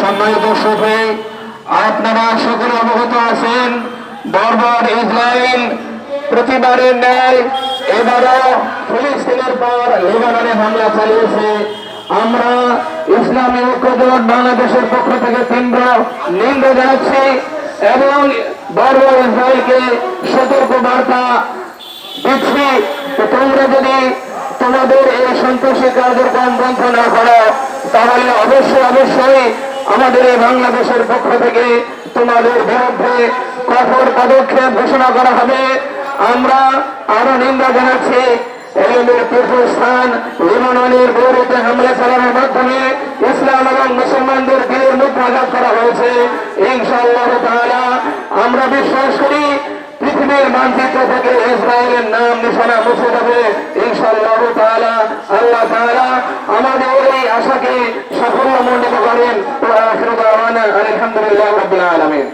সম্মানিত সভাপতি, আপনারা সকলে অবগত আছেন, বর্বর ইসরায়েল প্রতিবারের ন্যায় এবারও ফিলিস্তিনের পর লেবাননে হামলা চালিয়েছে। আমরা ইসলামী ঐক্যজোট বাংলাদেশের পক্ষ থেকে তীব্র নিন্দা জানাচ্ছি এবং বর্বর ইসরায়েলকে সতর্ক বার্তা দিচ্ছি, তোমরা যদি তোমাদের এই সন্ত্রাসী কার্যক্রম বন্ধ না করো তাহলে অবশ্যই আমাদের এই বাংলাদেশের পক্ষ থেকে তোমাদের বিরুদ্ধে কঠোর পদক্ষেপ ঘোষণা করা হবে। আমরা আরো নিন্দা জানাচ্ছি ইসরায়েলের তীর্থস্থান লেবাননের বৈরুতে হামলা চালানোর মাধ্যমে ইসলাম এবং মুসলমানদের দিলের মুখ আঘাত করা হয়েছে। ইনশাআল্লাহ তাআলা আমরা বিশ্বাস করি পৃথিবীর মানচিত্র থেকে ইসরায়েলের নাম নিশানা মুছে যাবে ইনশাআল্লাহ তাআলা। আল্লাহ তাআলা আমাদের এই আশাকে সাফল্যমণ্ডিত করেন। আলহামদুলিল্লাহ রাব্বিল আলামিন।